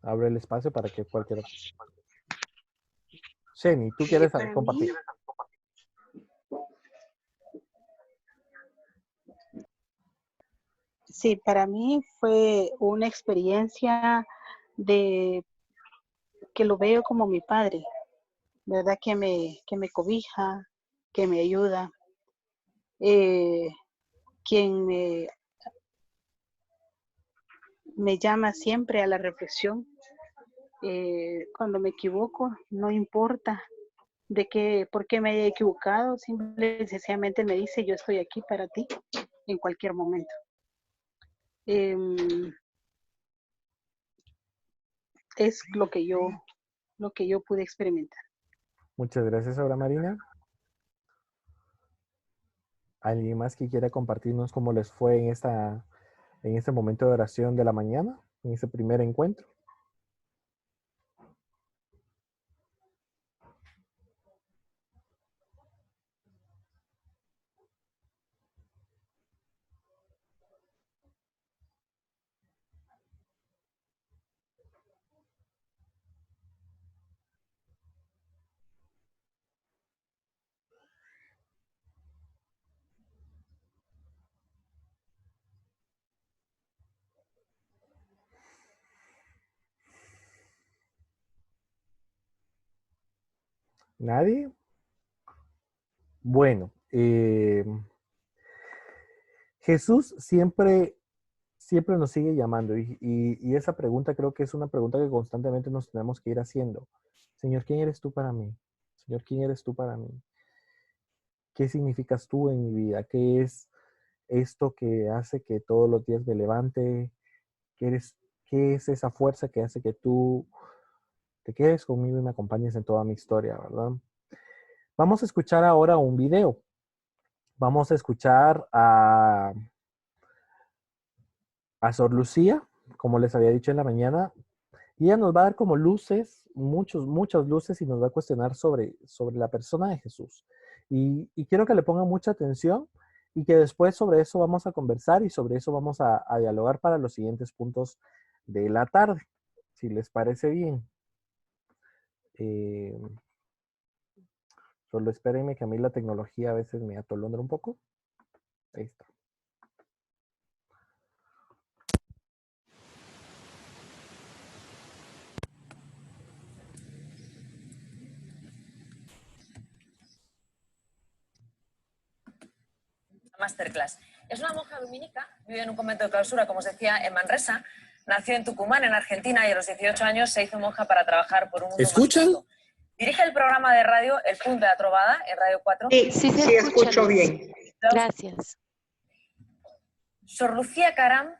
Abro el espacio para que cualquiera... Sheni, ¿tú Sí, quieres para mí, compartir? sí, para mí fue una experiencia de que lo veo como mi padre, ¿verdad? Que me cobija, que me ayuda, eh, quien me llama siempre a la reflexión. Cuando me equivoco, no importa por qué me haya equivocado, simple y sencillamente me dice, yo estoy aquí para ti en cualquier momento. Eh, es lo que yo pude experimentar. Muchas gracias, Aura Marina. ¿Alguien más que quiera compartirnos cómo les fue en este momento de oración de la mañana, en ese primer encuentro? ¿Nadie? Bueno, Jesús siempre nos sigue llamando y esa pregunta creo que es una pregunta que constantemente nos tenemos que ir haciendo. Señor, ¿quién eres tú para mí? Señor, ¿quién eres tú para mí? ¿Qué significas tú en mi vida? ¿Qué es esto que hace que todos los días me levante? ¿Qué es esa fuerza que hace que tú te quedes conmigo y me acompañes en toda mi historia, verdad? Vamos a escuchar ahora un video. Vamos a escuchar a Sor Lucía, como les había dicho en la mañana, y ella nos va a dar como luces, muchas luces, y nos va a cuestionar sobre la persona de Jesús. Y quiero que le pongan mucha atención y que después sobre eso vamos a conversar y sobre eso vamos a dialogar para los siguientes puntos de la tarde, si les parece bien. Eh, Solo espérenme que a mí la tecnología a veces me atolondra un poco. Ahí está. Masterclass. Es una monja dominica, vive en un convento de clausura, como os decía, en Manresa. Nació en Tucumán, en Argentina, y a los 18 años se hizo monja para trabajar por un mundo más justo. Dirige el programa de radio El Punto de la Trovada, en Radio 4. Sí, escucho bien. Gracias. Sor Lucía Caram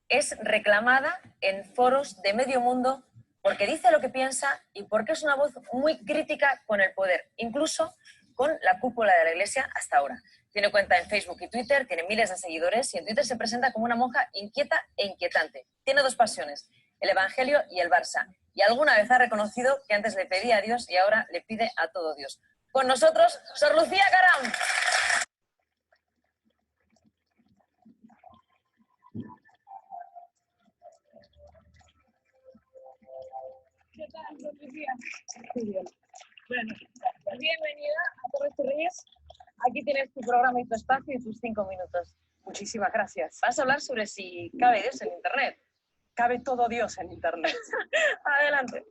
es reclamada en foros de medio mundo porque dice lo que piensa y porque es una voz muy crítica con el poder, incluso con la cúpula de la Iglesia hasta ahora. Tiene cuenta en Facebook y Twitter, tiene miles de seguidores y en Twitter se presenta como una monja inquieta e inquietante. Tiene dos pasiones, el Evangelio y el Barça. Y alguna vez ha reconocido que antes le pedía a Dios y ahora le pide a todo Dios. Con nosotros, Sor Lucía Caram. ¿Qué tal, Sor Lucía? Muy bien. Bueno, bienvenida a Torres Reyes. Aquí tienes tu programa y tu espacio y tus 5 minutos. Muchísimas gracias. Vas a hablar sobre si cabe Dios en Internet. Cabe todo Dios en Internet. Adelante.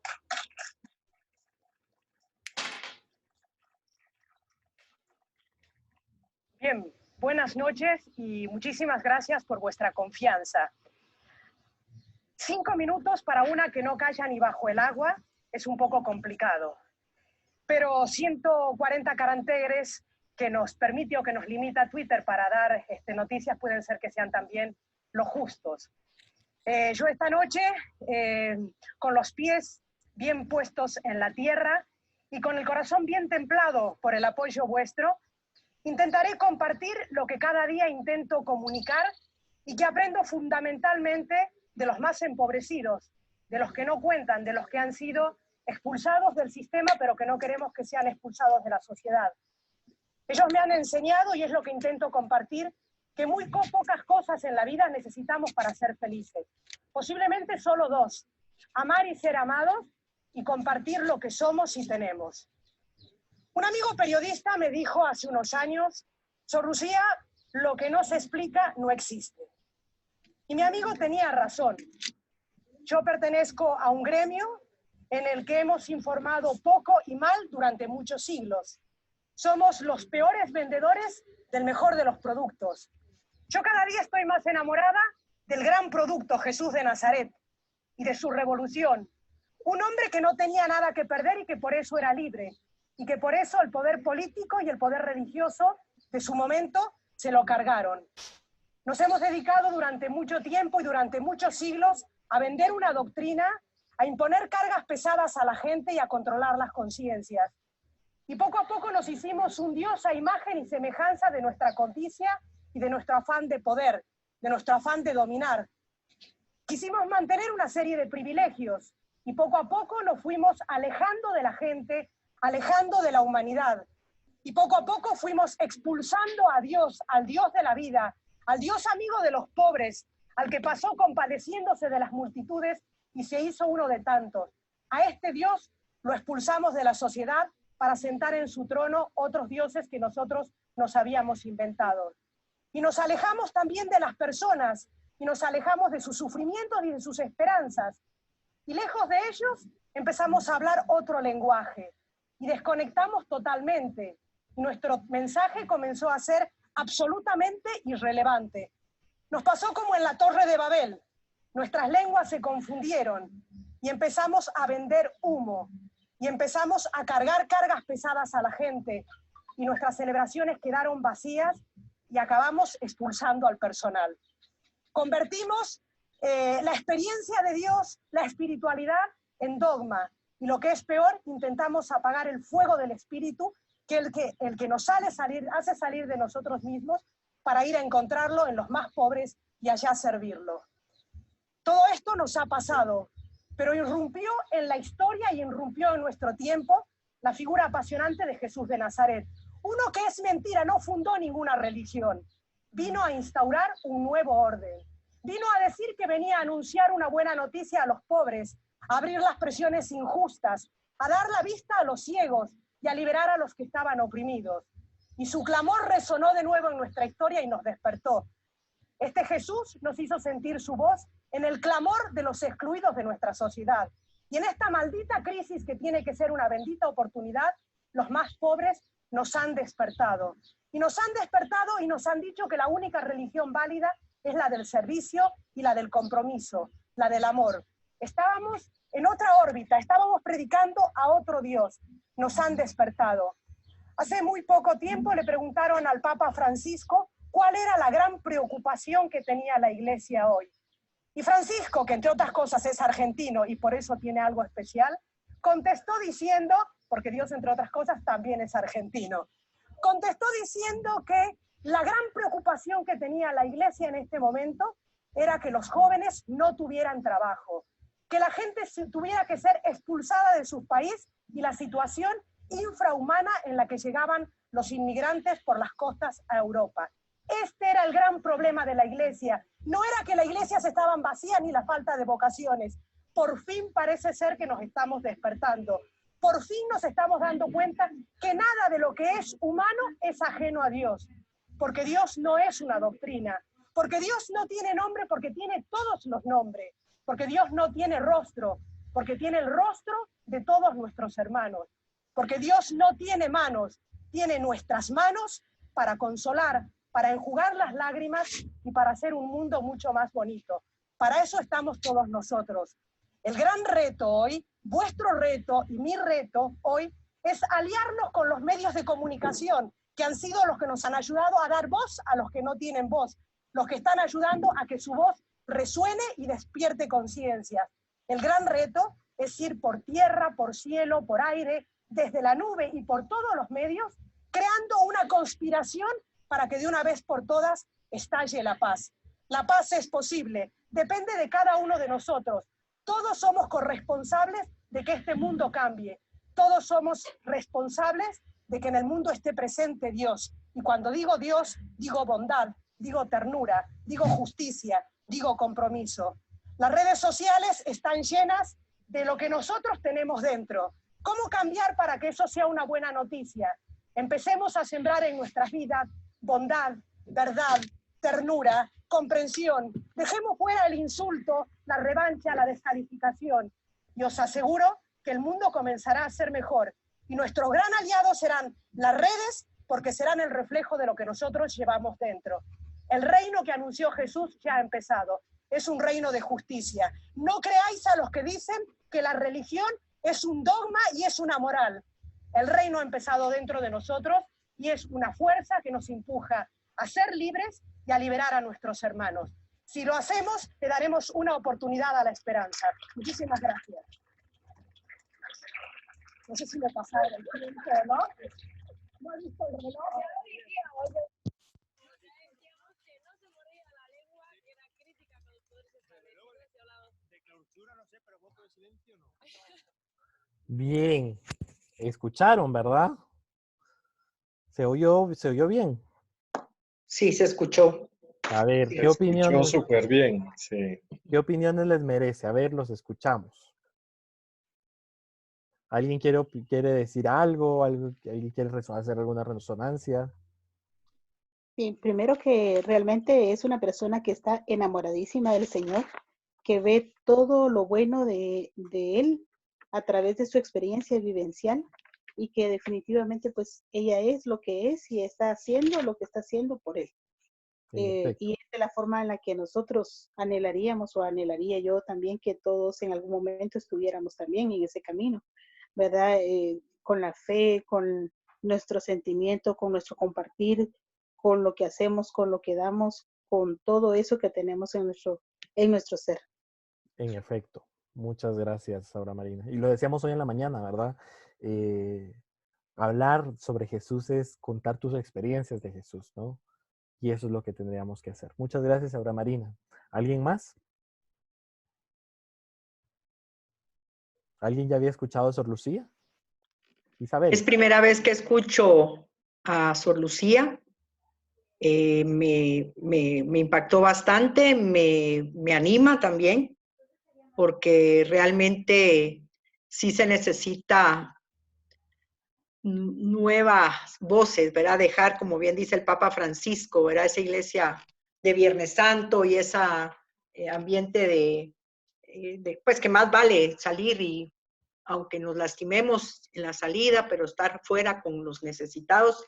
Bien, buenas noches y muchísimas gracias por vuestra confianza. 5 minutos para una que no calla ni bajo el agua es un poco complicado. Pero 140 caracteres que nos permite o que nos limita Twitter para dar noticias pueden ser que sean también los justos. Yo esta noche, con los pies bien puestos en la tierra y con el corazón bien templado por el apoyo vuestro, intentaré compartir lo que cada día intento comunicar y que aprendo fundamentalmente de los más empobrecidos, de los que no cuentan, de los que han sido expulsados del sistema, pero que no queremos que sean expulsados de la sociedad. Ellos me han enseñado, y es lo que intento compartir, que muy pocas cosas en la vida necesitamos para ser felices. Posiblemente solo dos. amar y ser amados y compartir lo que somos y tenemos. Un amigo periodista me dijo hace unos años, Sor Lucía, lo que no se explica no existe. Y mi amigo tenía razón. Yo pertenezco a un gremio en el que hemos informado poco y mal durante muchos siglos. Somos los peores vendedores del mejor de los productos. Yo cada día estoy más enamorada del gran producto Jesús de Nazaret y de su revolución. Un hombre que no tenía nada que perder y que por eso era libre. Y que por eso el poder político y el poder religioso de su momento se lo cargaron. Nos hemos dedicado durante mucho tiempo y durante muchos siglos a vender una doctrina, a imponer cargas pesadas a la gente y a controlar las conciencias. Y poco a poco nos hicimos un Dios a imagen y semejanza de nuestra codicia y de nuestro afán de poder, de nuestro afán de dominar. Quisimos mantener una serie de privilegios y poco a poco nos fuimos alejando de la gente, alejando de la humanidad. Y poco a poco fuimos expulsando a Dios, al Dios de la vida, al Dios amigo de los pobres, al que pasó compadeciéndose de las multitudes y se hizo uno de tantos. A este Dios lo expulsamos de la sociedad para sentar en su trono otros dioses que nosotros nos habíamos inventado. Y nos alejamos también de las personas, y nos alejamos de sus sufrimientos y de sus esperanzas. Y lejos de ellos empezamos a hablar otro lenguaje, y desconectamos totalmente. Y nuestro mensaje comenzó a ser absolutamente irrelevante. Nos pasó como en la Torre de Babel. Nuestras lenguas se confundieron y empezamos a vender humo y empezamos a cargar cargas pesadas a la gente y nuestras celebraciones quedaron vacías y acabamos expulsando al personal. Convertimos la experiencia de Dios, la espiritualidad, en dogma y lo que es peor, intentamos apagar el fuego del espíritu que el que nos hace salir de nosotros mismos para ir a encontrarlo en los más pobres y allá servirlo. Todo esto nos ha pasado, pero irrumpió en la historia y irrumpió en nuestro tiempo la figura apasionante de Jesús de Nazaret. Uno que es mentira, no fundó ninguna religión. Vino a instaurar un nuevo orden. Vino a decir que venía a anunciar una buena noticia a los pobres, a abrir las prisiones injustas, a dar la vista a los ciegos y a liberar a los que estaban oprimidos. Y su clamor resonó de nuevo en nuestra historia y nos despertó. Este Jesús nos hizo sentir su voz en el clamor de los excluidos de nuestra sociedad. Y en esta maldita crisis que tiene que ser una bendita oportunidad, los más pobres nos han despertado. Y nos han despertado y nos han dicho que la única religión válida es la del servicio y la del compromiso, la del amor. Estábamos en otra órbita, estábamos predicando a otro Dios. Nos han despertado. Hace muy poco tiempo le preguntaron al Papa Francisco cuál era la gran preocupación que tenía la Iglesia hoy. Y Francisco, que entre otras cosas es argentino y por eso tiene algo especial, contestó diciendo, porque Dios entre otras cosas también es argentino, contestó diciendo que la gran preocupación que tenía la Iglesia en este momento era que los jóvenes no tuvieran trabajo, que la gente tuviera que ser expulsada de su país y la situación infrahumana en la que llegaban los inmigrantes por las costas a Europa. Este era el gran problema de la Iglesia. No era que la Iglesia se estaban vacía ni la falta de vocaciones. Por fin parece ser que nos estamos despertando. Por fin nos estamos dando cuenta que nada de lo que es humano es ajeno a Dios. Porque Dios no es una doctrina. Porque Dios no tiene nombre, porque tiene todos los nombres. Porque Dios no tiene rostro, porque tiene el rostro de todos nuestros hermanos. Porque Dios no tiene manos, tiene nuestras manos para consolar, para enjugar las lágrimas y para hacer un mundo mucho más bonito. Para eso estamos todos nosotros. El gran reto hoy, vuestro reto y mi reto hoy, es aliarnos con los medios de comunicación, que han sido los que nos han ayudado a dar voz a los que no tienen voz, los que están ayudando a que su voz resuene y despierte conciencias. El gran reto es ir por tierra, por cielo, por aire, desde la nube y por todos los medios, creando una conspiración para que de una vez por todas estalle la paz. La paz es posible, depende de cada uno de nosotros. Todos somos corresponsables de que este mundo cambie. Todos somos responsables de que en el mundo esté presente Dios. Y cuando digo Dios, digo bondad, digo ternura, digo justicia, digo compromiso. Las redes sociales están llenas de lo que nosotros tenemos dentro. ¿Cómo cambiar para que eso sea una buena noticia? Empecemos a sembrar en nuestras vidas bondad, verdad, ternura, comprensión. Dejemos fuera el insulto, la revancha, la descalificación. Y os aseguro que el mundo comenzará a ser mejor. Y nuestro gran aliado serán las redes, porque serán el reflejo de lo que nosotros llevamos dentro. El reino que anunció Jesús ya ha empezado. Es un reino de justicia. No creáis a los que dicen que la religión es un dogma y es una moral. El reino ha empezado dentro de nosotros y es una fuerza que nos empuja a ser libres y a liberar a nuestros hermanos. Si lo hacemos, le daremos una oportunidad a la esperanza. Muchísimas gracias. No sé si me pasaron el tiempo, ¿no? No he visto el reloj. Bien, escucharon, ¿verdad? ¿Se oyó bien? Sí, se escuchó. A ver, Se ¿qué escuchó opiniones, súper bien, sí. qué opiniones les merece? A ver, los escuchamos. ¿Alguien quiere decir algo? ¿Alguien quiere hacer alguna resonancia? Sí, primero que realmente es una persona que está enamoradísima del Señor, que ve todo lo bueno de Él a través de su experiencia vivencial y que definitivamente pues ella es lo que es y está haciendo lo que está haciendo por Él. Y es de la forma en la que nosotros anhelaríamos o anhelaría yo también que todos en algún momento estuviéramos también en ese camino, ¿verdad? Con la fe, con nuestro sentimiento, con nuestro compartir, con lo que hacemos, con lo que damos, con todo eso que tenemos en nuestro ser. En efecto. Muchas gracias, Aura Marina. Y lo decíamos hoy en la mañana, ¿verdad? Hablar sobre Jesús es contar tus experiencias de Jesús, ¿no? Y eso es lo que tendríamos que hacer. Muchas gracias, Aura Marina. ¿Alguien más? ¿Alguien ya había escuchado a Sor Lucía? Isabel. Es primera vez que escucho a Sor Lucía. Me impactó bastante, me anima también, porque realmente sí se necesita nuevas voces, ¿verdad? Dejar, como bien dice el Papa Francisco, ¿verdad? Esa iglesia de Viernes Santo y ese ambiente pues que más vale salir y aunque nos lastimemos en la salida, pero estar fuera con los necesitados.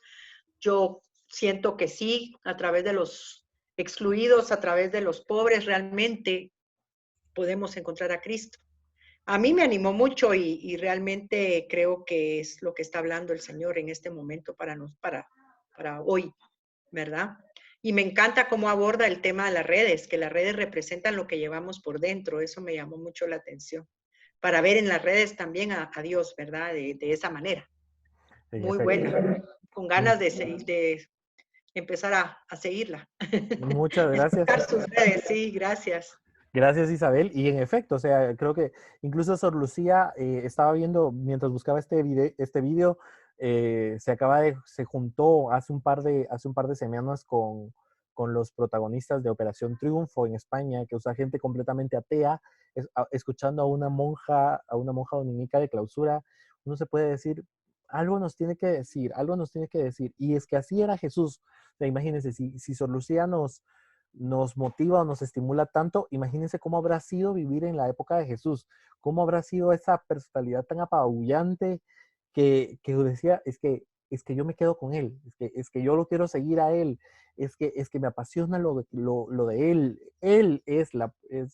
Yo siento que sí, a través de los excluidos, a través de los pobres, realmente podemos encontrar a Cristo. A mí me animó mucho y realmente creo que es lo que está hablando el Señor en este momento para hoy, ¿verdad? Y me encanta cómo aborda el tema de las redes, que las redes representan lo que llevamos por dentro. Eso me llamó mucho la atención. Para ver en las redes también a Dios, ¿verdad? De esa manera. Muy buena. Con ganas de empezar a seguirla. Muchas gracias. Buscar sus redes, sí, gracias. Gracias, Isabel. Y en efecto, o sea, creo que incluso Sor Lucía estaba viendo, mientras buscaba este video, se juntó hace un par de semanas con los protagonistas de Operación Triunfo en España, que usa gente completamente atea, escuchando a una monja dominica de clausura. Uno se puede decir, algo nos tiene que decir, algo nos tiene que decir. Y es que así era Jesús. O sea, imagínense, si Sor Lucía nos motiva o nos estimula tanto, imagínense cómo habrá sido vivir en la época de Jesús, cómo habrá sido esa personalidad tan apabullante que decía, es que yo me quedo con él, es que yo lo quiero seguir a él, es que me apasiona lo de él es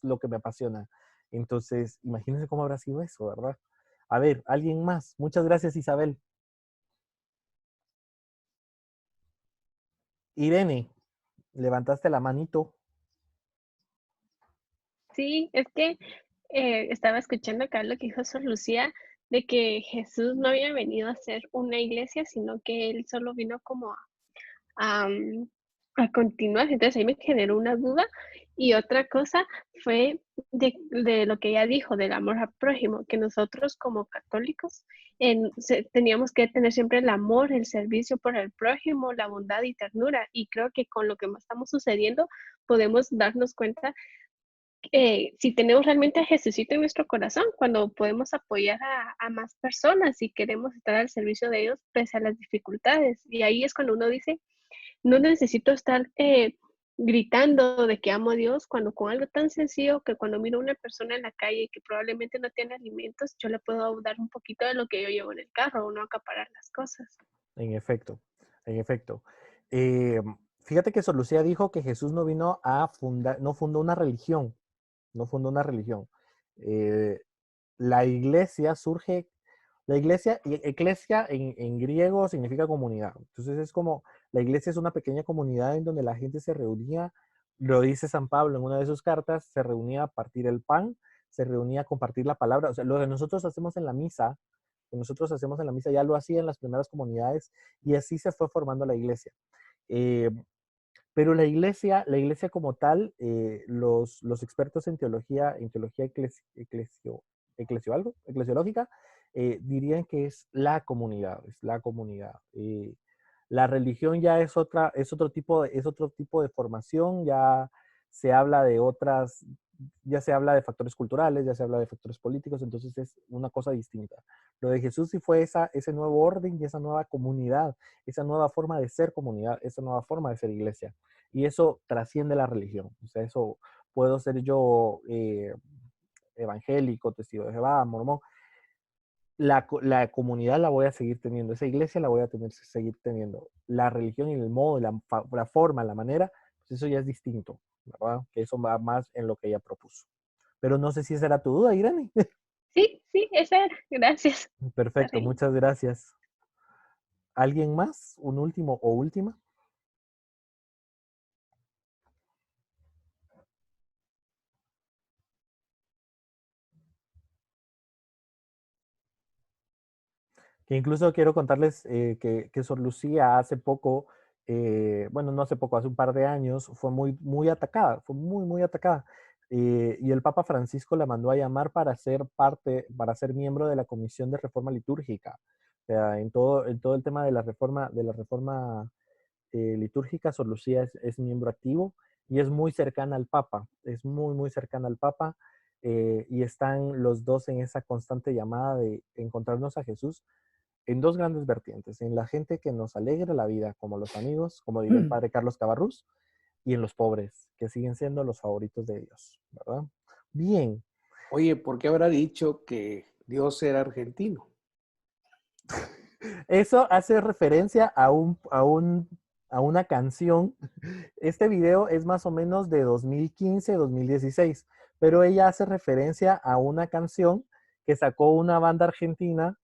lo que me apasiona. Entonces, imagínense cómo habrá sido eso, ¿verdad? A ver, alguien más. Muchas gracias, Isabel. Irene, levantaste la manito. Sí, es que estaba escuchando acá lo que dijo Sor Lucía, de que Jesús no había venido a ser una iglesia, sino que él solo vino como a continuar. Entonces ahí me generó una duda. Y otra cosa fue de lo que ella dijo, del amor al prójimo, que nosotros como católicos teníamos que tener siempre el amor, el servicio por el prójimo, la bondad y ternura. Y creo que con lo que más estamos sucediendo podemos darnos cuenta si tenemos realmente a Jesucito en nuestro corazón, cuando podemos apoyar a más personas y queremos estar al servicio de ellos pese a las dificultades. Y ahí es cuando uno dice, no necesito estar gritando de que amo a Dios cuando con algo tan sencillo que cuando miro a una persona en la calle que probablemente no tiene alimentos, yo le puedo dar un poquito de lo que yo llevo en el carro o no acaparar las cosas. En efecto, en efecto. Eh, Fíjate que Sor Lucía dijo que Jesús no vino a fundar, no fundó una religión, no fundó una religión. Eh, la iglesia surge, la iglesia, eclesia en griego significa comunidad. Entonces es como, la iglesia es una pequeña comunidad en donde la gente se reunía, lo dice San Pablo en una de sus cartas, se reunía a partir el pan, se reunía a compartir la palabra. O sea, lo que nosotros hacemos en la misa, que nosotros hacemos en la misa, ya lo hacían las primeras comunidades y así se fue formando la iglesia. Eh, pero la iglesia como tal, los expertos en teología eclesiológica, dirían que es la comunidad, es la comunidad. La religión ya es otro tipo de formación, ya se habla de otras, ya se habla de factores culturales, ya se habla de factores políticos, entonces es una cosa distinta. Lo de Jesús sí fue ese nuevo orden y esa nueva comunidad, esa nueva forma de ser comunidad, esa nueva forma de ser iglesia. Y eso trasciende la religión. O sea, eso puedo ser yo evangélico, testigo de Jehová, mormón. La comunidad la voy a seguir teniendo, esa iglesia la voy a seguir teniendo. La religión y el modo, la forma, la manera, pues eso ya es distinto, ¿verdad? Que eso va más en lo que ella propuso. Pero no sé si esa era tu duda, Irene. Sí, sí, esa era. Gracias. Perfecto, muchas gracias. ¿Alguien más? ¿Un último o última? Que incluso quiero contarles que Sor Lucía hace poco, bueno, no hace poco, hace un par de años, fue muy atacada, fue muy atacada. Y el Papa Francisco la mandó a llamar para ser para ser miembro de la Comisión de Reforma Litúrgica. O sea, en todo el tema de la reforma litúrgica, Sor Lucía es miembro activo y es muy cercana al Papa, es muy cercana al Papa. Y están los dos en esa constante llamada de encontrarnos a Jesús en dos grandes vertientes, en la gente que nos alegra la vida, como los amigos, como diría el padre Carlos Cabarrús, y en los pobres, que siguen siendo los favoritos de Dios, ¿verdad? Bien. Oye, ¿por qué habrá dicho que Dios era argentino? Eso hace referencia a una canción. Este video es más o menos de 2015, 2016, pero ella hace referencia a una canción que sacó una banda argentina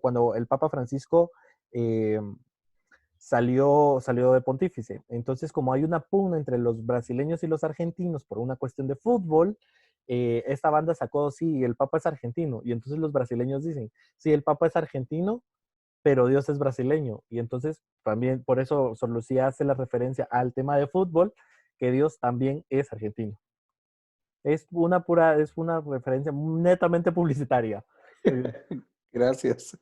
cuando el Papa Francisco eh, salió de pontífice. Entonces, como hay una pugna entre los brasileños y los argentinos por una cuestión de fútbol, esta banda sacó, sí, el Papa es argentino. Y entonces los brasileños dicen, sí, el Papa es argentino, pero Dios es brasileño. Y entonces también por eso Sor Lucía hace la referencia al tema de fútbol, que Dios también es argentino. Es una referencia netamente publicitaria. Gracias.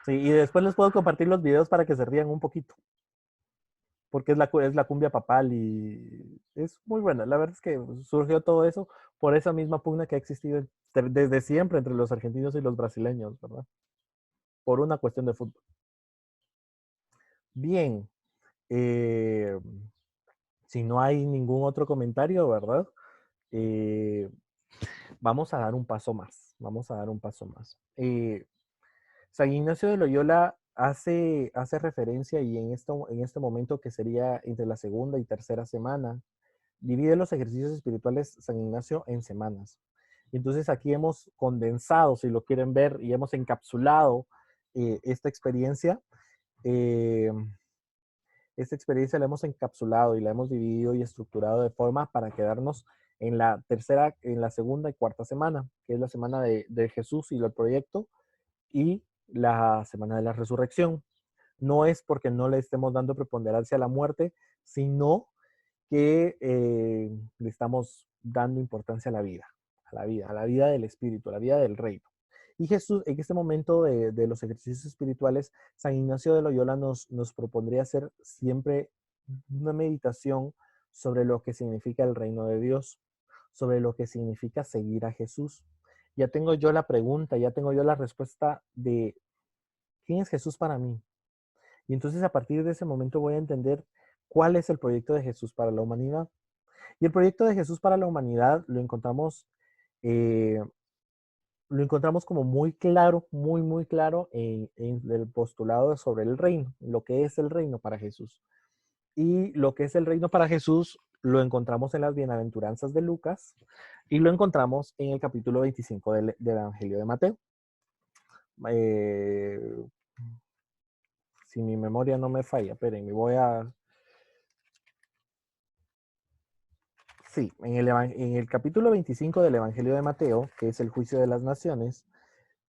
Sí, y después les puedo compartir los videos para que se rían un poquito. Porque es la cumbia papal y es muy buena. La verdad es que surgió todo eso por esa misma pugna que ha existido desde siempre entre los argentinos y los brasileños, ¿verdad? Por una cuestión de fútbol. Bien. Eh, si no hay ningún otro comentario, ¿verdad? Vamos a dar un paso más. Vamos a dar un paso más. San Ignacio de Loyola hace referencia y en este momento que sería entre la segunda y tercera semana, divide los ejercicios espirituales San Ignacio en semanas. Entonces aquí hemos condensado, si lo quieren ver, y hemos encapsulado esta experiencia. Esta experiencia la hemos encapsulado y la hemos dividido y estructurado de forma para quedarnos en la segunda y cuarta semana, que es la semana de Jesús y el proyecto, y la semana de la resurrección. No es porque no le estemos dando preponderancia a la muerte, sino que le estamos dando importancia a la vida, a la vida del Espíritu, a la vida del Reino. Y Jesús, en este momento de los ejercicios espirituales, San Ignacio de Loyola nos propondría hacer siempre una meditación sobre lo que significa el reino de Dios. sobre lo que significa seguir a Jesús. Ya tengo yo la pregunta, ya tengo yo la respuesta de ¿quién es Jesús para mí? Y entonces a partir de ese momento voy a entender cuál es el proyecto de Jesús para la humanidad. Y el proyecto de Jesús para la humanidad eh, lo encontramos como muy claro, muy claro en el postulado sobre el reino, lo que es el reino para Jesús. Y lo que es el reino para Jesús lo encontramos en las bienaventuranzas de Lucas y lo encontramos en el capítulo 25 del Evangelio de Mateo. Si mi memoria no me falla, espérenme, voy a... Sí, en el capítulo 25 del Evangelio de Mateo, que es el juicio de las naciones,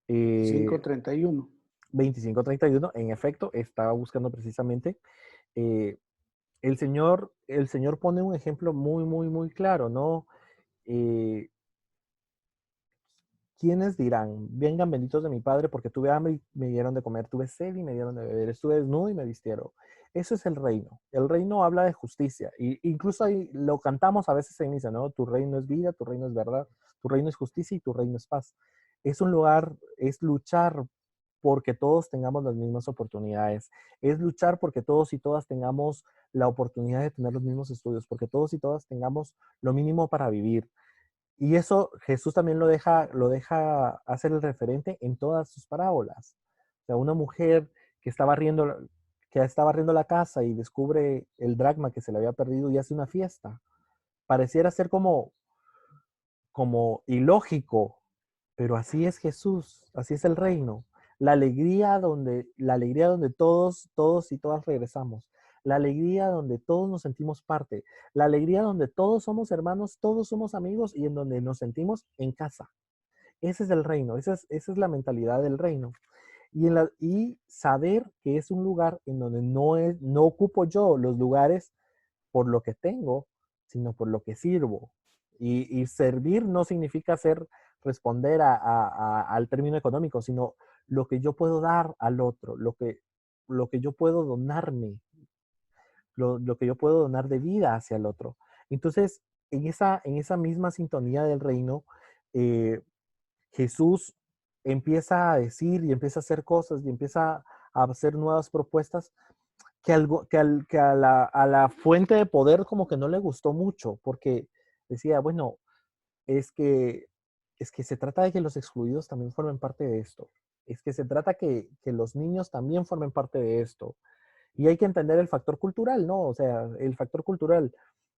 5:31. 25:31, en efecto, estaba buscando precisamente, eh, el Señor pone un ejemplo muy claro, ¿no? Eh, ¿Quiénes dirán, vengan benditos de mi Padre, porque tuve hambre y me dieron de comer, tuve sed y me dieron de beber, estuve desnudo y me vistieron? Eso es el reino. El reino habla de justicia. Y incluso ahí lo cantamos a veces en misa, ¿no? Tu reino es vida, tu reino es verdad, tu reino es justicia y tu reino es paz. Es un lugar, es luchar porque todos tengamos las mismas oportunidades. Es luchar porque todos y todas tengamos la oportunidad de tener los mismos estudios, porque todos y todas tengamos lo mínimo para vivir. Y eso Jesús también lo deja hacer el referente en todas sus parábolas. O sea, una mujer que está barriendo la casa y descubre el dracma que se le había perdido y hace una fiesta. Pareciera ser como ilógico, pero así es Jesús, así es el reino. La alegría donde todos y todas regresamos. La alegría donde todos nos sentimos parte. La alegría donde todos somos hermanos, todos somos amigos y en donde nos sentimos en casa. Ese es el reino, esa es la mentalidad del reino. Y saber que es un lugar en donde no ocupo yo los lugares por lo que tengo, sino por lo que sirvo. Y servir no significa responder al término económico, sino lo que yo puedo dar al otro, lo que yo puedo donarme, lo que yo puedo donar de vida hacia el otro. Entonces, en esa misma sintonía del reino, eh, Jesús empieza a decir y empieza a hacer cosas y empieza a hacer nuevas propuestas que a la fuente de poder como que no le gustó mucho, porque decía, bueno, es que, es que se trata de que los excluidos también formen parte de esto. Es que se trata que los niños también formen parte de esto. Y hay que entender el factor cultural, ¿no? O sea, el factor cultural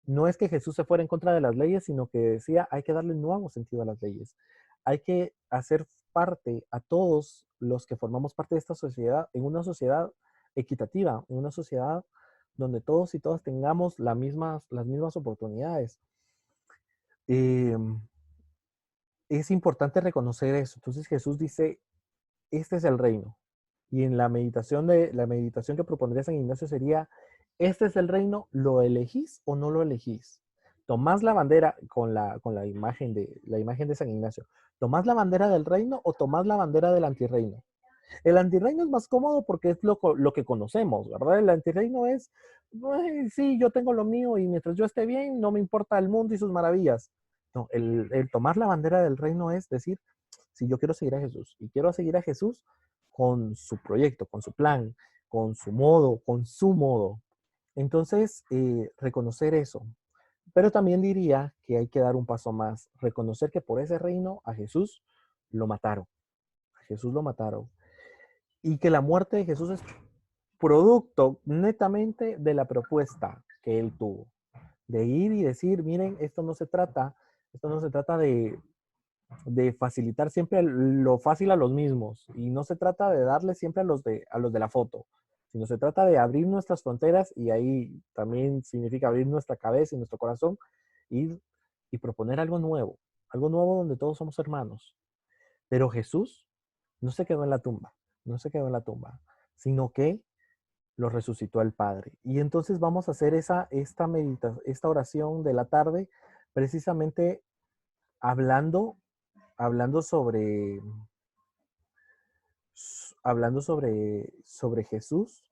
no es que Jesús se fuera en contra de las leyes, sino que decía, hay que darle un nuevo sentido a las leyes. Hay que hacer parte a todos los que formamos parte de esta sociedad, en una sociedad equitativa, en una sociedad donde todos y todas tengamos las mismas oportunidades. Eh, es importante reconocer eso. Entonces Jesús dice, este es el reino. Y en la meditación que propondría San Ignacio sería, este es el reino, ¿lo elegís o no lo elegís? ¿Tomás la bandera con la imagen de San Ignacio? ¿Tomás la bandera del reino o tomás la bandera del antirreino? El antirreino es más cómodo porque es lo que conocemos, ¿verdad? El antirreino es, sí, yo tengo lo mío y mientras yo esté bien, no me importa el mundo y sus maravillas. No, el tomar la bandera del reino es decir, si yo quiero seguir a Jesús y quiero seguir a Jesús con su proyecto, con su plan, con su modo. Entonces, reconocer eso. Pero también diría que hay que dar un paso más, reconocer que por ese reino a Jesús lo mataron. A Jesús lo mataron. Y que la muerte de Jesús es producto netamente de la propuesta que él tuvo. De ir y decir, miren, esto no se trata de facilitar siempre lo fácil a los mismos y no se trata de darle siempre a los de la foto, sino se trata de abrir nuestras fronteras y ahí también significa abrir nuestra cabeza y nuestro corazón y proponer algo nuevo donde todos somos hermanos. Pero Jesús no se quedó en la tumba, no se quedó en la tumba, sino que lo resucitó el Padre. Y entonces vamos a hacer esta oración de la tarde precisamente hablando hablando sobre, sobre Jesús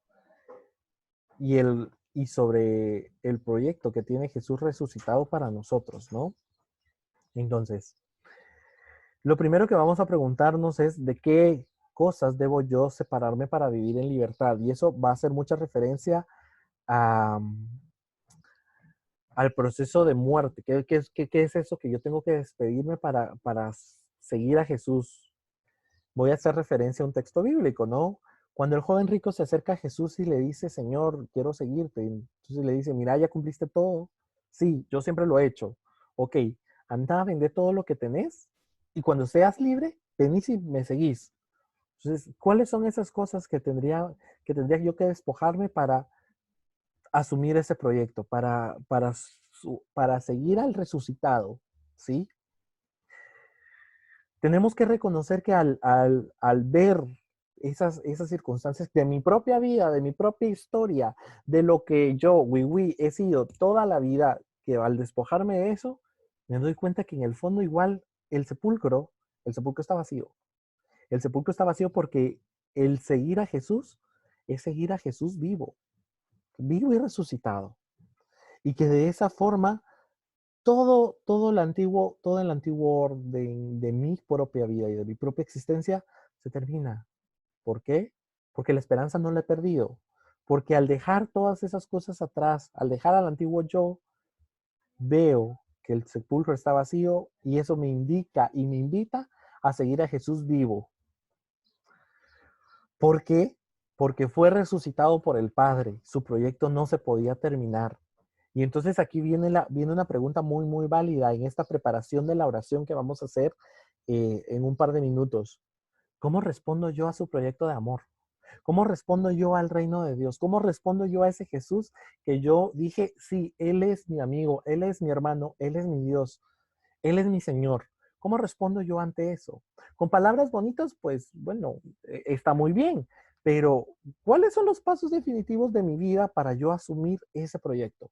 y sobre el proyecto que tiene Jesús resucitado para nosotros, ¿no? Entonces, lo primero que vamos a preguntarnos es de qué cosas debo yo separarme para vivir en libertad. Y eso va a hacer mucha referencia a, al proceso de muerte. ¿Qué es eso que yo tengo que despedirme para seguir a Jesús? Voy a hacer referencia a un texto bíblico, ¿no? Cuando el joven rico se acerca a Jesús y le dice, Señor, quiero seguirte. Entonces le dice, mira, ya cumpliste todo. Sí, yo siempre lo he hecho. Ok, anda a vender todo lo que tenés y cuando seas libre, venís y me seguís. Entonces, ¿cuáles son esas cosas que tendría yo que despojarme para asumir ese proyecto, para seguir al resucitado? ¿Sí? Tenemos que reconocer que al ver esas circunstancias de mi propia vida, de mi propia historia, de lo que yo, he sido toda la vida, que al despojarme de eso, me doy cuenta que en el fondo igual el sepulcro está vacío. El sepulcro está vacío porque el seguir a Jesús es seguir a Jesús vivo, vivo y resucitado. Y que de esa forma todo el antiguo orden de mi propia vida y de mi propia existencia se termina. ¿Por qué? Porque la esperanza no la he perdido. Porque al dejar todas esas cosas atrás, al dejar al antiguo yo, veo que el sepulcro está vacío y eso me indica y me invita a seguir a Jesús vivo. ¿Por qué? Porque fue resucitado por el Padre. Su proyecto no se podía terminar. Y entonces aquí viene una pregunta muy, muy válida en esta preparación de la oración que vamos a hacer en un par de minutos. ¿Cómo respondo yo a su proyecto de amor? ¿Cómo respondo yo al reino de Dios? ¿Cómo respondo yo a ese Jesús que yo dije, sí, Él es mi amigo, Él es mi hermano, Él es mi Dios, Él es mi Señor? ¿Cómo respondo yo ante eso? Con palabras bonitas, pues bueno, está muy bien, pero ¿cuáles son los pasos definitivos de mi vida para yo asumir ese proyecto?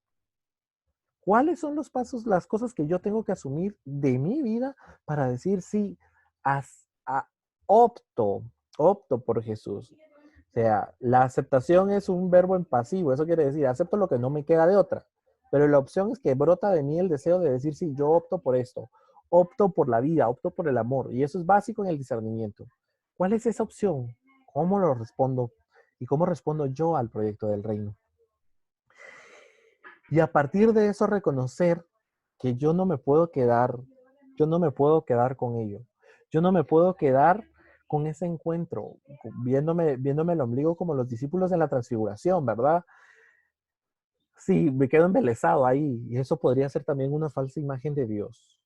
¿Cuáles son los pasos, las cosas que yo tengo que asumir de mi vida para decir sí, opto, opto por Jesús? O sea, la aceptación es un verbo en pasivo, eso quiere decir, acepto lo que no me queda de otra. Pero la opción es que brota de mí el deseo de decir, sí, yo opto por esto, opto por la vida, opto por el amor. Y eso es básico en el discernimiento. ¿Cuál es esa opción? ¿Cómo lo respondo? ¿Y cómo respondo yo al proyecto del reino? Y a partir de eso reconocer que yo no me puedo quedar con ello. Yo no me puedo quedar con ese encuentro, viéndome el ombligo como los discípulos en la transfiguración, ¿verdad? Sí, me quedo embelesado ahí y eso podría ser también una falsa imagen de Dios.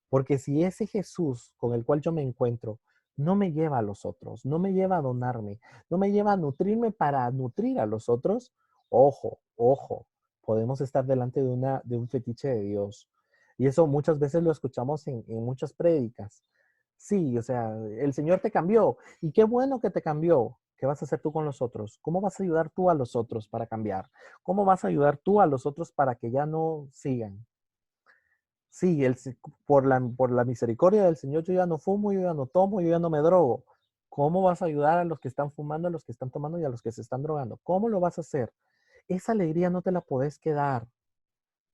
Porque si ese Jesús con el cual yo me encuentro no me lleva a los otros, no me lleva a donarme, no me lleva a nutrirme para nutrir a los otros, ojo, ojo, podemos estar delante de un fetiche de Dios. Y eso muchas veces lo escuchamos en muchas prédicas. Sí, o sea, el Señor te cambió y qué bueno que te cambió. ¿Qué vas a hacer tú con los otros? ¿Cómo vas a ayudar tú a los otros para cambiar? ¿Cómo vas a ayudar tú a los otros para que ya no sigan? Sí, por la misericordia del Señor, yo ya no fumo, yo ya no tomo, yo ya no me drogo. ¿Cómo vas a ayudar a los que están fumando, a los que están tomando y a los que se están drogando? ¿Cómo lo vas a hacer? Esa alegría no te la podés quedar,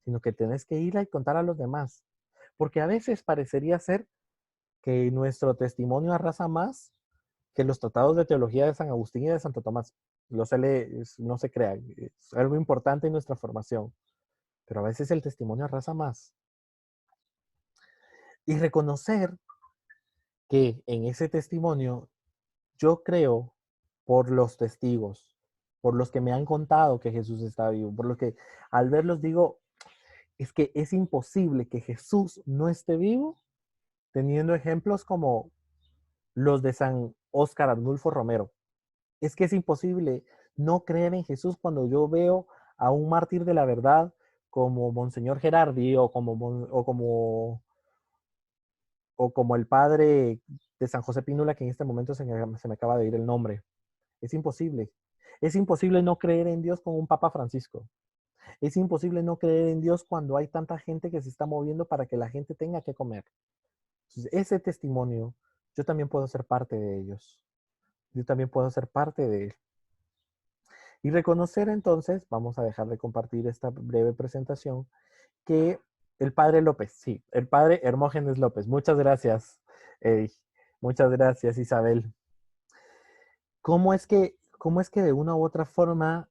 sino que tenés que ir y contar a los demás. Porque a veces parecería ser que nuestro testimonio arrasa más que los tratados de teología de San Agustín y de Santo Tomás. No se crea, es algo importante en nuestra formación. Pero a veces el testimonio arrasa más. Y reconocer que en ese testimonio yo creo por los testigos, por los que me han contado que Jesús está vivo, por los que al verlos digo, es que es imposible que Jesús no esté vivo teniendo ejemplos como los de San Óscar Arnulfo Romero. Es que es imposible no creer en Jesús cuando yo veo a un mártir de la verdad como Monseñor Gerardi o como el padre de San José Pínula, que en este momento se me acaba de ir el nombre. Es imposible. Es imposible no creer en Dios con un Papa Francisco. Es imposible no creer en Dios cuando hay tanta gente que se está moviendo para que la gente tenga que comer. Entonces, ese testimonio, yo también puedo ser parte de ellos. Yo también puedo ser parte de él. Y reconocer entonces, vamos a dejar de compartir esta breve presentación, que El padre López, sí, el padre Hermógenes López. Muchas gracias, Eddie. Muchas gracias, Isabel. Cómo es que de una u otra forma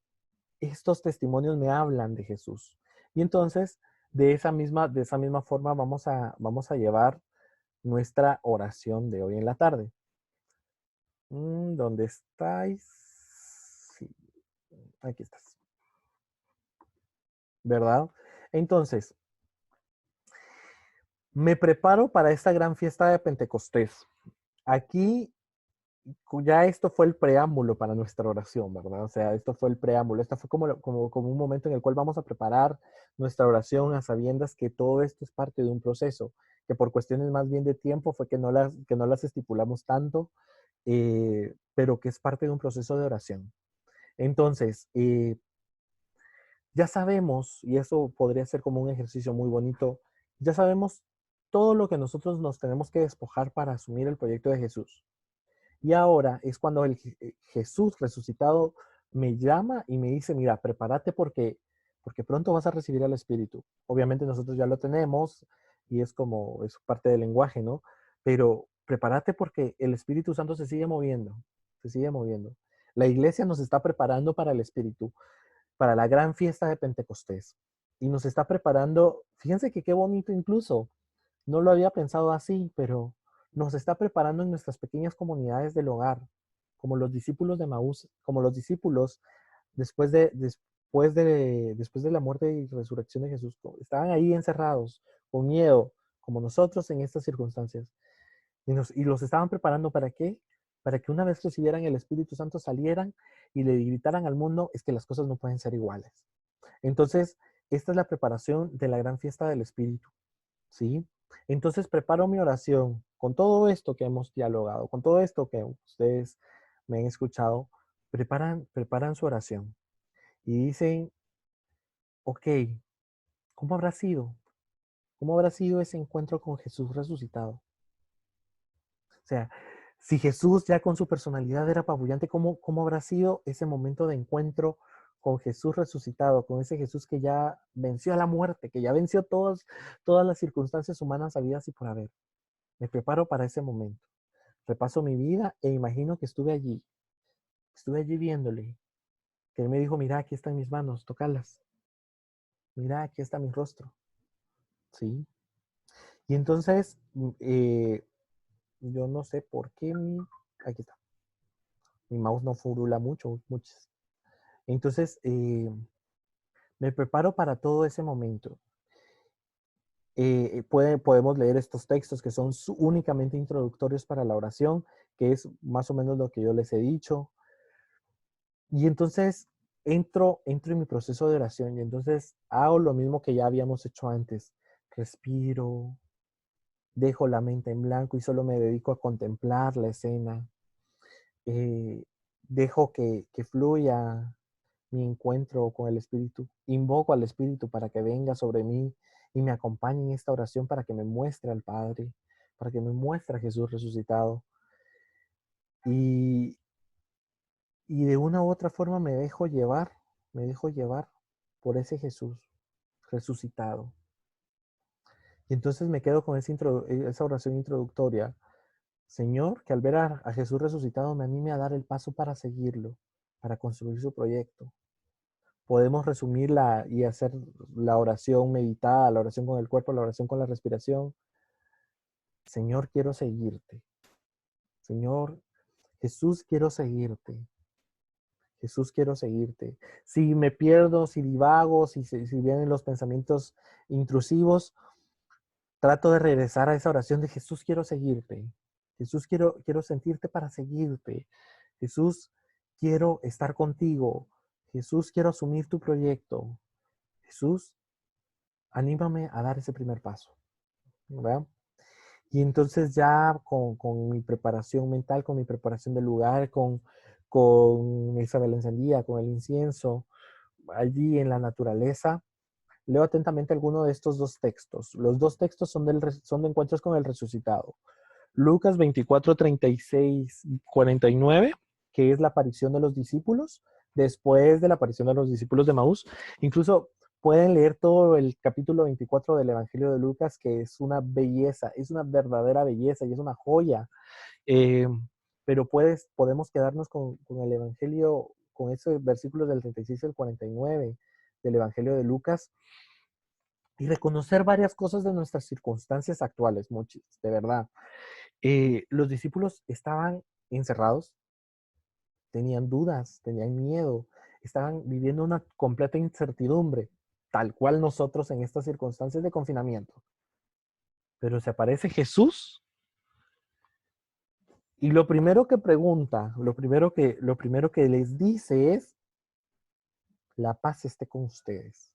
estos testimonios me hablan de Jesús? Y entonces, de esa misma forma vamos a llevar nuestra oración de hoy en la tarde. ¿Dónde estáis? Sí, aquí estás. ¿Verdad? Entonces, me preparo para esta gran fiesta de Pentecostés. Aquí ya esto fue el preámbulo para nuestra oración, ¿verdad? O sea, esto fue el preámbulo. Esto fue como un momento en el cual vamos a preparar nuestra oración a sabiendas que todo esto es parte de un proceso, que por cuestiones más bien de tiempo fue que no las estipulamos tanto, pero que es parte de un proceso de oración. Entonces, ya sabemos, y eso podría ser como un ejercicio muy bonito, ya sabemos todo lo que nosotros nos tenemos que despojar para asumir el proyecto de Jesús. Y ahora es cuando el Jesús resucitado me llama y me dice, mira, prepárate porque pronto vas a recibir al Espíritu. Obviamente nosotros ya lo tenemos y es parte del lenguaje, ¿no? Pero prepárate porque el Espíritu Santo se sigue moviendo, se sigue moviendo. La iglesia nos está preparando para el Espíritu, para la gran fiesta de Pentecostés. Y nos está preparando, fíjense que qué bonito incluso, no lo había pensado así, pero nos está preparando en nuestras pequeñas comunidades del hogar, como los discípulos de Maús, como los discípulos después de la muerte y resurrección de Jesús. Estaban ahí encerrados, con miedo, como nosotros en estas circunstancias. Y los estaban preparando ¿para qué? Para que una vez recibieran el Espíritu Santo salieran y le gritaran al mundo, es que las cosas no pueden ser iguales. Entonces, esta es la preparación de la gran fiesta del Espíritu, ¿sí? Entonces, preparo mi oración con todo esto que hemos dialogado, con todo esto que ustedes me han escuchado, preparan su oración y dicen, ok, ¿cómo habrá sido? ¿Cómo habrá sido ese encuentro con Jesús resucitado? O sea, si Jesús ya con su personalidad era apabullante, ¿cómo habrá sido ese momento de encuentro con Jesús resucitado, con ese Jesús que ya venció a la muerte, que ya venció todas las circunstancias humanas habidas y por haber? Me preparo para ese momento. Repaso mi vida e imagino que estuve allí viéndole, que él me dijo, mira, aquí están mis manos, tócalas. Mira, aquí está mi rostro. ¿Sí? Y entonces, yo no sé por qué aquí está. Mi mouse no furula muchas. Entonces, me preparo para todo ese momento. Podemos leer estos textos que son únicamente introductorios para la oración, que es más o menos lo que yo les he dicho. Y entonces entro en mi proceso de oración y entonces hago lo mismo que ya habíamos hecho antes. Respiro, dejo la mente en blanco y solo me dedico a contemplar la escena. Dejo que fluya mi encuentro con el Espíritu. Invoco al Espíritu para que venga sobre mí y me acompañe en esta oración para que me muestre al Padre, para que me muestre a Jesús resucitado. Y de una u otra forma me dejo llevar por ese Jesús resucitado. Y entonces me quedo con esa oración introductoria. Señor, que al ver a Jesús resucitado me anime a dar el paso para seguirlo, para construir su proyecto. Podemos resumirla y hacer la oración meditada, la oración con el cuerpo, la oración con la respiración. Señor, quiero seguirte. Señor, Jesús, quiero seguirte. Jesús, quiero seguirte. Si me pierdo, si divago, si vienen los pensamientos intrusivos, trato de regresar a esa oración de Jesús, quiero seguirte. Jesús, quiero sentirte para seguirte. Jesús, quiero estar contigo. Jesús, quiero asumir tu proyecto. Jesús, anímame a dar ese primer paso. ¿Verdad? Y entonces ya con mi preparación mental, con mi preparación del lugar, con esa vela encendida, con el incienso, allí en la naturaleza, leo atentamente alguno de estos dos textos. Los dos textos son de encuentros con el resucitado. Lucas 24, 36 y 49, que es la aparición de los discípulos, después de la aparición de los discípulos de Maús. Incluso pueden leer todo el capítulo 24 del Evangelio de Lucas, que es una belleza, es una verdadera belleza y es una joya. Eh, pero podemos quedarnos con el Evangelio, con esos versículos del 36 al 49 del Evangelio de Lucas y reconocer varias cosas de nuestras circunstancias actuales, muchas, de verdad. Los discípulos estaban encerrados, tenían dudas, tenían miedo, estaban viviendo una completa incertidumbre, tal cual nosotros en estas circunstancias de confinamiento. Pero se aparece Jesús y lo primero que pregunta, lo primero que les dice es, la paz esté con ustedes.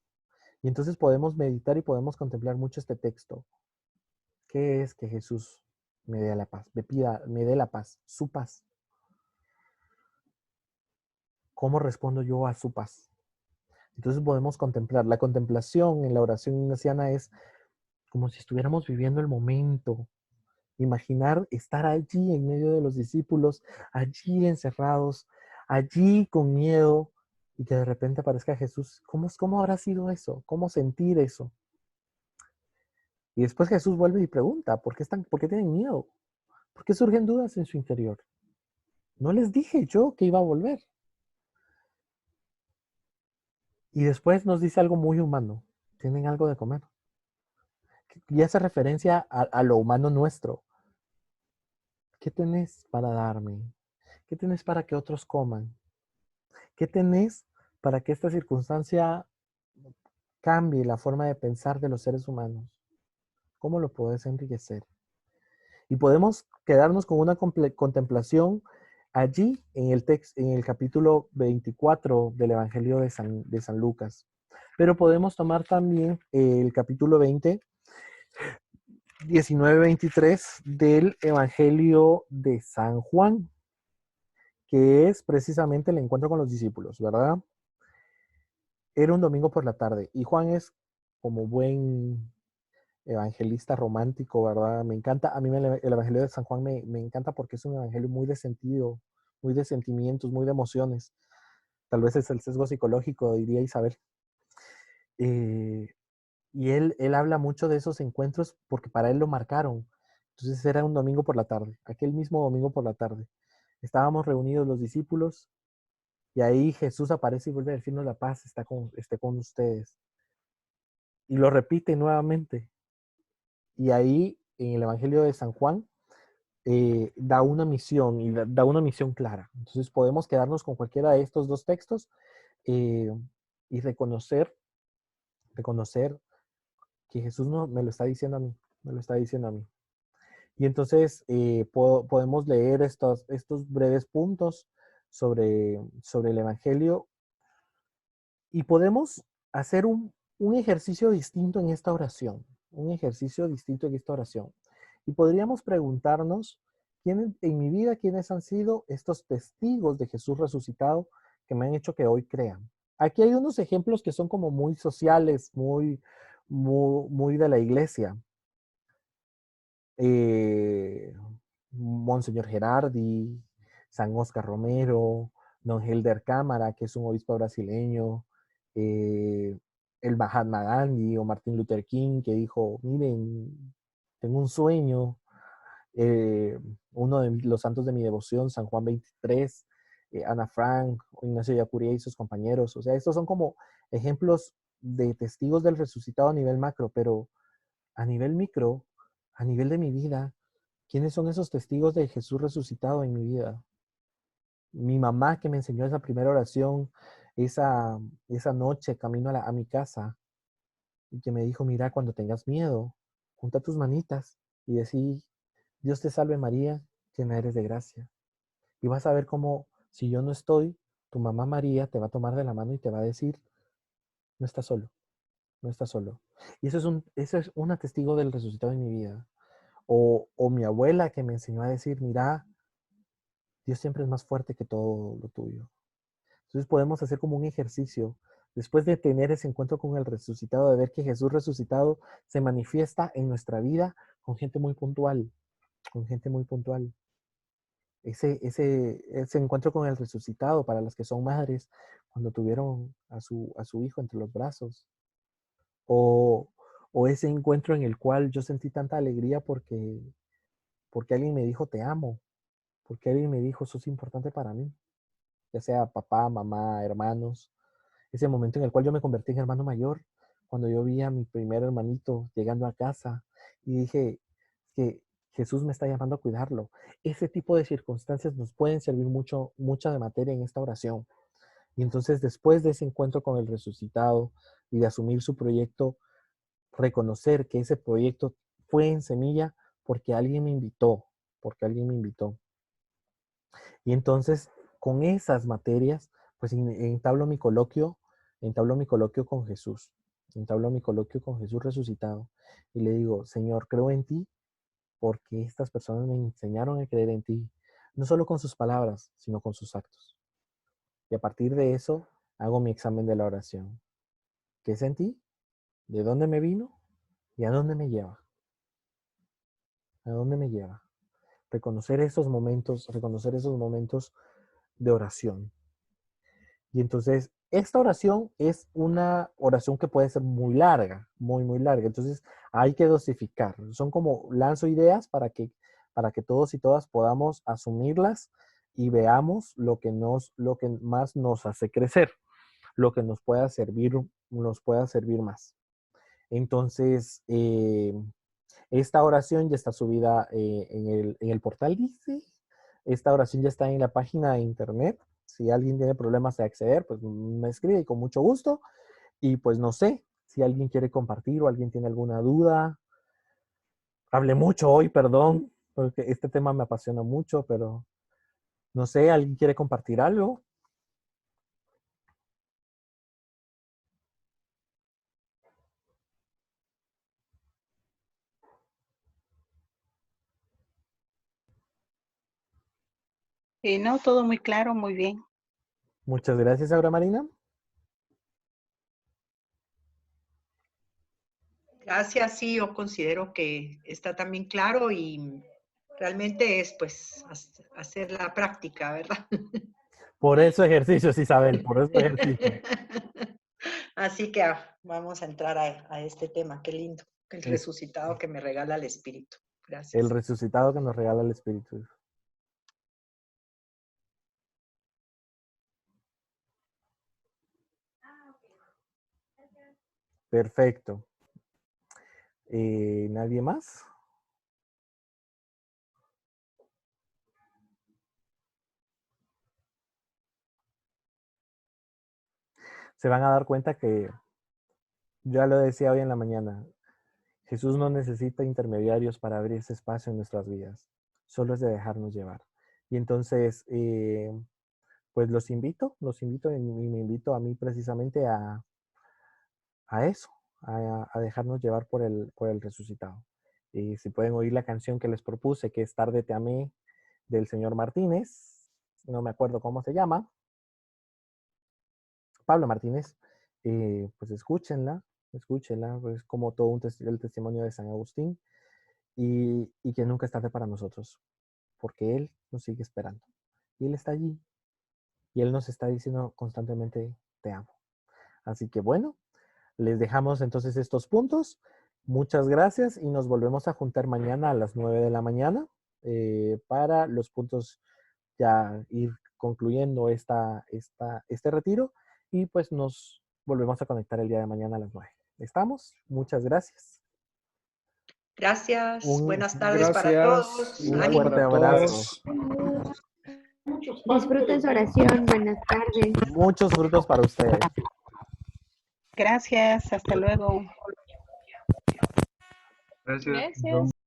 Y entonces podemos meditar y podemos contemplar mucho este texto. ¿Qué es que Jesús me dé la paz? Me dé la paz, su paz. ¿Cómo respondo yo a su paz? Entonces podemos contemplar. La contemplación en la oración ignaciana es como si estuviéramos viviendo el momento. Imaginar estar allí en medio de los discípulos, allí encerrados, allí con miedo, y que de repente aparezca Jesús. ¿Cómo habrá sido eso? ¿Cómo sentir eso? Y después Jesús vuelve y pregunta, ¿por qué tienen miedo? ¿Por qué surgen dudas en su interior? No les dije yo que iba a volver. Y después nos dice algo muy humano. Tienen algo de comer. Y hace referencia a lo humano nuestro. ¿Qué tenés para darme? ¿Qué tenés para que otros coman? ¿Qué tenés para que esta circunstancia cambie la forma de pensar de los seres humanos? ¿Cómo lo podés enriquecer? Y podemos quedarnos con una contemplación allí en el capítulo 24 del Evangelio de San Lucas. Pero podemos tomar también el capítulo 20, 19-23 del Evangelio de San Juan, que es precisamente el encuentro con los discípulos, ¿verdad? Era un domingo por la tarde y Juan es como buen evangelista romántico, ¿verdad? Me encanta, a mí el Evangelio de San Juan me encanta porque es un evangelio muy de sentido, muy de sentimientos, muy de emociones. Tal vez es el sesgo psicológico, diría Isabel. Y él habla mucho de esos encuentros porque para él lo marcaron. Entonces era un domingo por la tarde, aquel mismo domingo por la tarde. Estábamos reunidos los discípulos y ahí Jesús aparece y vuelve a decirnos la paz esté con ustedes. Y lo repite nuevamente. Y ahí en el Evangelio de San Juan da una misión y da una misión clara. Entonces podemos quedarnos con cualquiera de estos dos textos y reconocer que Jesús no me lo está diciendo a mí, me lo está diciendo a mí. Y entonces podemos leer estos breves puntos sobre el Evangelio y podemos hacer un ejercicio distinto en esta oración, un ejercicio distinto en esta oración. Y podríamos preguntarnos, en mi vida, ¿quiénes han sido estos testigos de Jesús resucitado que me han hecho que hoy crean? Aquí hay unos ejemplos que son como muy sociales, muy de la iglesia. Monseñor Gerardi, San Oscar Romero, Don Helder Cámara, que es un obispo brasileño, el Mahatma Gandhi o Martin Luther King, que dijo, miren, tengo un sueño, uno de los santos de mi devoción, San Juan 23, Ana Frank, Ignacio Yacuría y sus compañeros. O sea, estos son como ejemplos de testigos del resucitado a nivel macro, pero a nivel micro, a nivel de mi vida, ¿quiénes son esos testigos de Jesús resucitado en mi vida? Mi mamá que me enseñó esa primera oración, esa noche camino a mi casa, y que me dijo, mira, cuando tengas miedo, junta tus manitas y decí, Dios te salve María, llena eres de gracia. Y vas a ver cómo, si yo no estoy, tu mamá María te va a tomar de la mano y te va a decir, no estás solo, no estás solo. Y eso es un testigo del resucitado en mi vida. O mi abuela que me enseñó a decir, mira, Dios siempre es más fuerte que todo lo tuyo. Entonces podemos hacer como un ejercicio, después de tener ese encuentro con el resucitado, de ver que Jesús resucitado se manifiesta en nuestra vida con gente muy puntual, con gente muy puntual. Ese encuentro con el resucitado para las que son madres, cuando tuvieron a su hijo entre los brazos, o, o ese encuentro en el cual yo sentí tanta alegría porque alguien me dijo te amo, porque alguien me dijo sos importante para mí, ya sea papá, mamá, hermanos. Ese momento en el cual yo me convertí en hermano mayor, cuando yo vi a mi primer hermanito llegando a casa y dije que Jesús me está llamando a cuidarlo. Ese tipo de circunstancias nos pueden servir mucho, mucha de materia en esta oración. Y entonces después de ese encuentro con el resucitado y de asumir su proyecto, reconocer que ese proyecto fue en semilla porque alguien me invitó, porque alguien me invitó. Y entonces con esas materias, pues entablo mi coloquio con Jesús, entablo mi coloquio con Jesús resucitado y le digo, Señor, creo en ti porque estas personas me enseñaron a creer en ti, no solo con sus palabras, sino con sus actos. Y a partir de eso, hago mi examen de la oración. ¿Qué sentí? ¿De dónde me vino? ¿Y a dónde me lleva? ¿A dónde me lleva? Reconocer esos momentos de oración. Y entonces, esta oración es una oración que puede ser muy larga, muy, muy larga. Entonces, hay que dosificar. Son como lanzo ideas para que todos y todas podamos asumirlas y veamos lo que más nos hace crecer, lo que nos pueda servir más. Entonces, esta oración ya está subida en el portal, dice. Esta oración ya está en la página de internet. Si alguien tiene problemas de acceder, pues me escribe y con mucho gusto. Y pues no sé, si alguien quiere compartir o alguien tiene alguna duda. Hablé mucho hoy, perdón, porque este tema me apasiona mucho, pero no sé, ¿alguien quiere compartir algo? No, todo muy claro, muy bien. Muchas gracias, Aura Marina. Gracias, sí, yo considero que está también claro y realmente es pues hacer la práctica, ¿verdad? Por eso ejercicios, Isabel, por eso ejercicio. Así que vamos a entrar a este tema, qué lindo, el resucitado que me regala el Espíritu. Gracias. El resucitado que nos regala el Espíritu. Perfecto. ¿Nadie más? Se van a dar cuenta que, ya lo decía hoy en la mañana, Jesús no necesita intermediarios para abrir ese espacio en nuestras vidas. Solo es de dejarnos llevar. Y entonces, pues los invito y me invito a mí precisamente a eso, a dejarnos llevar por el resucitado. Y si pueden oír la canción que les propuse, que es Tarde te amé, del señor Martínez, no me acuerdo cómo se llama, Pablo Martínez, pues escúchenla, pues como todo el testimonio de San Agustín, y que nunca es tarde para nosotros, porque Él nos sigue esperando. Y Él está allí, y Él nos está diciendo constantemente, te amo. Así que bueno, les dejamos entonces estos puntos. Muchas gracias y nos volvemos a juntar mañana a las 9 de la mañana para los puntos, ya ir concluyendo este retiro y pues nos volvemos a conectar el día de mañana a las 9. ¿Estamos? Muchas gracias. Gracias. Buenas tardes para todos. Un fuerte abrazo. Disfruten su oración. Buenas tardes. Muchos frutos para ustedes. Gracias, hasta luego. Gracias. Gracias.